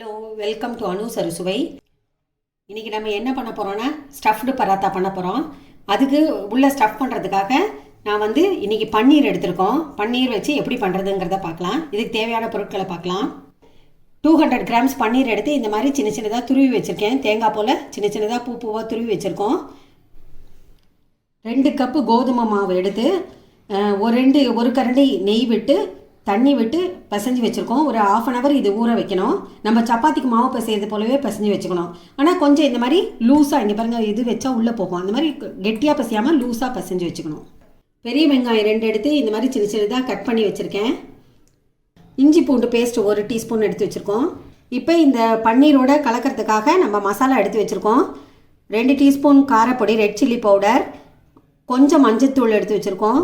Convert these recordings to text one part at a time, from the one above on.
Hello, welcome to அனு அறுசுவை. இன்றைக்கி நம்ம என்ன பண்ண போகிறோன்னா ஸ்டஃப்டு பராத்தா பண்ண போகிறோம். அதுக்கு உள்ளே ஸ்டஃப் பண்ணுறதுக்காக நான் இன்றைக்கி பன்னீர் எடுத்திருக்கோம். பன்னீர் வச்சு எப்படி பண்ணுறதுங்கிறத பார்க்கலாம். இதுக்கு தேவையான பொருட்களை பார்க்கலாம். 200 கிராம்ஸ் பன்னீர் எடுத்து இந்த மாதிரி சின்ன சின்னதாக துருவி வச்சுருக்கேன். தேங்காய் போல் சின்ன சின்னதாக பூவாக துருவி வச்சுருக்கோம். 2 கப்பு கோதுமை மாவு எடுத்து ஒரு கரண்டி நெய் விட்டு தண்ணி விட்டு பிசைஞ்சு வச்சுருக்கோம். ஒரு 1/2 அன் ஹவர் இது ஊற வைக்கணும். நம்ம சப்பாத்திக்கு மாவு பிசைறது போலவே பிசைஞ்சு வச்சுக்கணும். ஆனால் கொஞ்சம் இந்த மாதிரி லூஸாக, இங்கே பாருங்கள், இது வச்சா உள்ளே போகும். அந்த மாதிரி கெட்டியாக பிசையாமல் லூஸாக பிசைஞ்சு வச்சுக்கணும். பெரிய வெங்காயம் 2 எடுத்து இந்த மாதிரி சின்ன சின்னதாக கட் பண்ணி வச்சுருக்கேன். இஞ்சி பூண்டு பேஸ்ட் 1 டீஸ்பூன் எடுத்து வச்சுருக்கோம். இப்போ இந்த பன்னீரோட கலக்கிறதுக்காக நம்ம மசாலா எடுத்து வச்சுருக்கோம். 2 டீஸ்பூன் காரப்பொடி, ரெட் சில்லி பவுடர், கொஞ்சம் மஞ்சத்தூள் எடுத்து வச்சுருக்கோம்.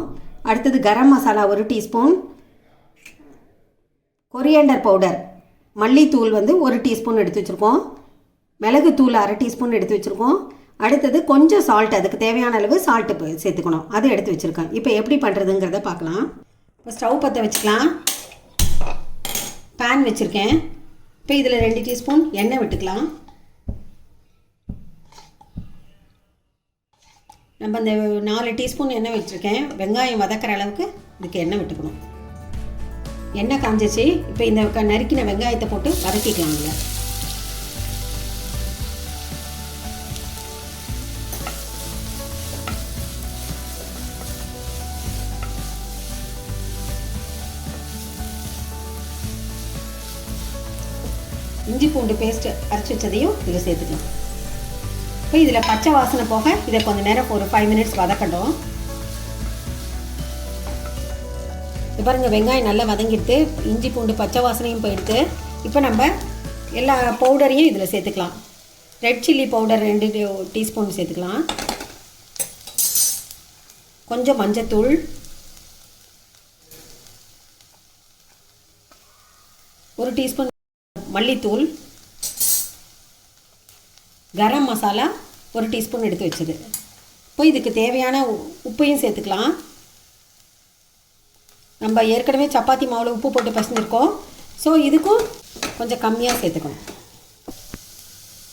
அடுத்தது garam masala 1 teaspoon, coriander powder, மல்லித்தூள் 1 டீஸ்பூன் எடுத்து வச்சுருக்கோம். மிளகுத்தூள் 1/2 டீஸ்பூன் எடுத்து வச்சுருக்கோம். அடுத்தது கொஞ்சம் சால்ட், அதுக்கு தேவையான அளவு சால்ட்டு சேர்த்துக்கணும், அது எடுத்து வச்சுருக்கேன். இப்போ எப்படி பண்ணுறதுங்கிறத பார்க்கலாம். இப்போ ஸ்டவ் பற்ற வச்சுக்கலாம். பேன் வச்சுருக்கேன். இப்போ இதில் 2 டீஸ்பூன் எண்ணெய் விட்டுக்கலாம். நம்ம இந்த 4 டீஸ்பூன் எண்ணெய் வச்சுருக்கேன். வெங்காயம் வதக்கிற அளவுக்கு இதுக்கு எண்ணெய் விட்டுக்கணும். எண்ணெய் காஞ்சிச்சு. இப்போ இந்த நறுக்கின வெங்காயத்தை போட்டு வதக்கிக்கலாம். இல்லை இஞ்சி பூண்டு பேஸ்ட் அரைச்சி வச்சதையும் இதில் சேர்த்துக்கலாம். இப்போ இதில் பச்சை வாசனை போக இதை கொஞ்சம் நேரம் ஒரு 5 மினிட்ஸ் வதக்கட்டும். இப்போ பாருங்கள், வெங்காயம் நல்லா வதங்கிடுது. இஞ்சி பூண்டு பச்சை வாசனையும் போயிடுது. இப்போ நம்ம எல்லா பவுடரையும் இதில் சேர்த்துக்கலாம். ரெட் சில்லி பவுடர் 2 டீஸ்பூன் சேர்த்துக்கலாம். கொஞ்சம் மஞ்சத்தூள், ஒரு டீஸ்பூன் மல்லித்தூள், கரம் மசாலா 1 டீஸ்பூன் எடுத்து வச்சது. இப்போ இதுக்கு தேவையான உப்பையும் சேர்த்துக்கலாம். நம்ம ஏற்கனவே சப்பாத்தி மாவில் உப்பு போட்டு பசஞ்சிருக்கோம். ஸோ இதுக்கும் கொஞ்சம் கம்மியாக சேர்த்துக்கணும்.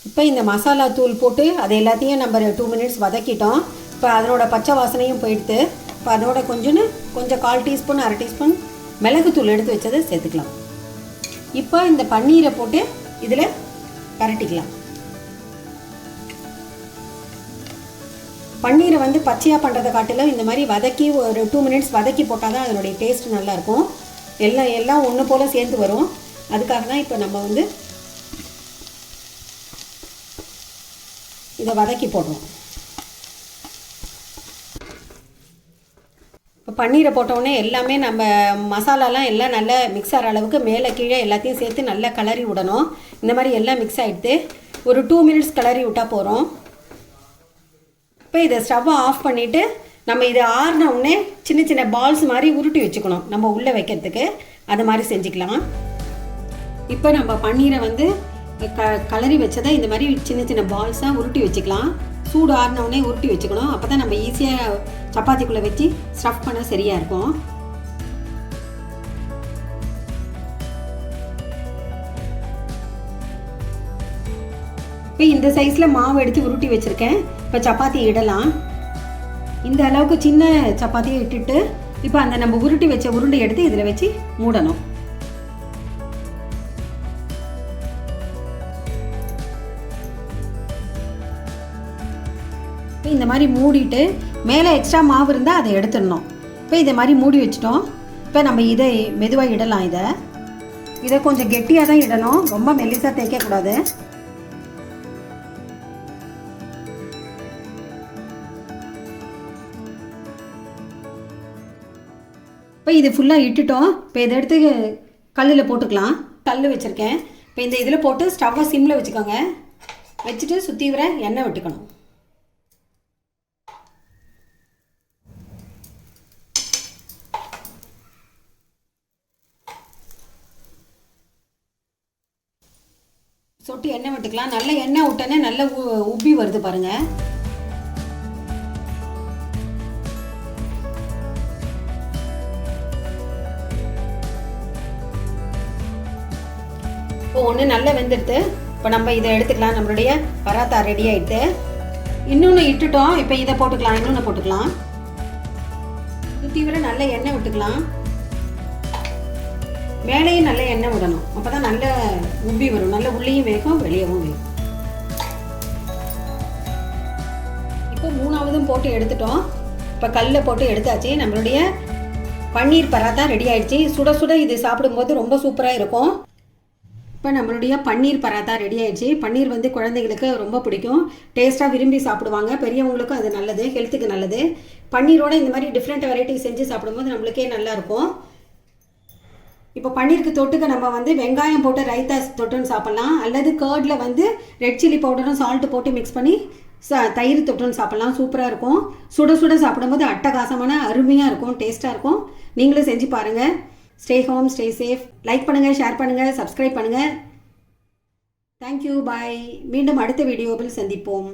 இப்போ இந்த மசாலா தூள் போட்டு அதை எல்லாத்தையும் நம்ம 2 மினிட்ஸ் வதக்கிட்டோம். இப்போ அதனோட பச்சை வாசனையும் போயிடுத்து. இப்போ அதனோட கொஞ்சம் 1/4 டீஸ்பூன் 1/2 டீஸ்பூன் மிளகுத்தூள் எடுத்து வச்சதை சேர்த்துக்கலாம். இப்போ இந்த பன்னீரை போட்டு இதில் பரட்டிக்கலாம். பன்னீரை பச்சையாக பண்ணுறதை காட்டிலும் இந்த மாதிரி வதக்கி ஒரு 2 மினிட்ஸ் வதக்கி போட்டால் தான் அதனுடைய டேஸ்ட் நல்லாயிருக்கும். எல்லாம் ஒன்று போல் சேர்ந்து வரும். அதுக்காக தான் இப்போ நம்ம இதை வதக்கி போடுறோம். இப்போ பன்னீரை போட்டோடனே எல்லாமே நம்ம மசாலாலாம் எல்லாம் நல்லா மிக்ஸ் ஆகிற அளவுக்கு மேலே கீழே எல்லாத்தையும் சேர்த்து நல்லா கிளறி விடணும். இந்த மாதிரி எல்லாம் மிக்ஸ் ஆகிடுது. ஒரு 2 மினிட்ஸ் கிளறி விட்டால் போகிறோம். இப்போ இதை ஸ்டவ்வை ஆஃப் பண்ணிவிட்டு நம்ம இதை ஆறின உடனே சின்ன சின்ன பால்ஸ் மாதிரி உருட்டி வச்சுக்கணும். நம்ம உள்ளே வைக்கிறதுக்கு அது மாதிரி செஞ்சுக்கலாம். இப்போ நம்ம பன்னீரை கலரி வச்சதை இந்த மாதிரி சின்ன சின்ன பால்ஸாக உருட்டி வச்சுக்கலாம். சூடு ஆறின உடனே உருட்டி வச்சுக்கணும். அப்போ தான் நம்ம ஈஸியாக சப்பாத்திக்குள்ளே வச்சு ஸ்டஃப் பண்ண சரியாக இருக்கும். இப்போ இந்த சைஸில் மாவு எடுத்து உருட்டி வச்சுருக்கேன். இப்போ சப்பாத்தி இடலாம். இந்த அளவுக்கு சின்ன சப்பாத்தியை இட்டுட்டு இப்போ அந்த நம்ம உருட்டி வச்ச உருண்டை எடுத்து இதில் வச்சு மூடணும். இப்போ இந்த மாதிரி மூடிட்டு மேலே எக்ஸ்ட்ரா மாவு இருந்தால் அதை எடுத்துடணும். இப்போ இதை மாதிரி மூடி வச்சிட்டோம். இப்போ நம்ம இதை மெதுவாக இடலாம். இதை கொஞ்சம் கெட்டியாக தான் இடணும், ரொம்ப மெல்லிசாக தேய்க்கக்கூடாது. இப்போ இது ஃபுல்லாக இட்டுட்டோம். இப்போ இதை எடுத்து கல்லில் போட்டுக்கலாம். கல் வச்சுருக்கேன். இப்போ இந்த இதில் போட்டு ஸ்டவ்வை சிம்மில் வச்சுக்கோங்க. வச்சுட்டு சுற்றி வர எண்ணெய் விட்டுக்கணும். சொட்டு எண்ணெய் விட்டுக்கலாம். நல்ல எண்ணெய் விட்டோன்னே நல்லா உப்பி வருது பாருங்கள். இப்போ ஒன்று நல்லா வெந்துடுது. இப்போ நம்ம இதை எடுத்துக்கலாம். நம்மளுடைய பராத்தா ரெடி ஆகிடுது. இன்னொன்று இட்டுட்டோம். இப்போ இதை போட்டுக்கலாம். இன்னொன்று போட்டுக்கலாம். சுற்றி வர நல்ல எண்ணெய் விட்டுக்கலாம். மேலேயும் நல்ல எண்ணெய் விடணும். அப்போ தான் நல்ல உப்பி வரும். நல்ல உள்ளேயும் வேகும், வெளியவும் வேகும். இப்போ மூணாவதும் போட்டு எடுத்துட்டோம். இப்போ கல்லில் போட்டு எடுத்தாச்சு. நம்மளுடைய பன்னீர் பராத்தா ரெடி ஆகிடுச்சு. சுட சுட இது சாப்பிடும்போது ரொம்ப சூப்பராக இருக்கும். இப்போ நம்மளுடைய பன்னீர் பராத்தா ரெடி ஆகிடுச்சு. பன்னீர் வந்து குழந்தைங்களுக்கு ரொம்ப பிடிக்கும். டேஸ்ட்டாக விரும்பி சாப்பிடுவாங்க. பெரியவங்களுக்கும் அது நல்லது, ஹெல்த்துக்கு நல்லது. பன்னீரோட இந்த மாதிரி டிஃப்ரெண்ட் வெரைட்டி செஞ்சு சாப்பிடும்போது நம்மளுக்கே நல்லாயிருக்கும். இப்போ பன்னீருக்கு தொட்டுக்க நம்ம வந்து வெங்காயம் போட்டு ரைத்தா தொட்டுன்னு சாப்பிட்லாம். அல்லது கேர்டில் வந்து ரெட் சில்லி பவுடரும் சால்ட்டு போட்டு மிக்ஸ் பண்ணி தயிர் தொட்டுன்னு சாப்பிட்லாம். சூப்பராக இருக்கும். சுட சுட சாப்பிடும்போது அட்டகாசமான அருமையாக இருக்கும், டேஸ்ட்டாக இருக்கும். நீங்களும் செஞ்சு பாருங்கள். Stay home, stay safe. Like பண்ணுங்கள், ஷேர் பண்ணுங்கள், சப்ஸ்கிரைப் பண்ணுங்கள். தேங்க்யூ, பாய். மீண்டும் அடுத்த வீடியோவில் சந்திப்போம்.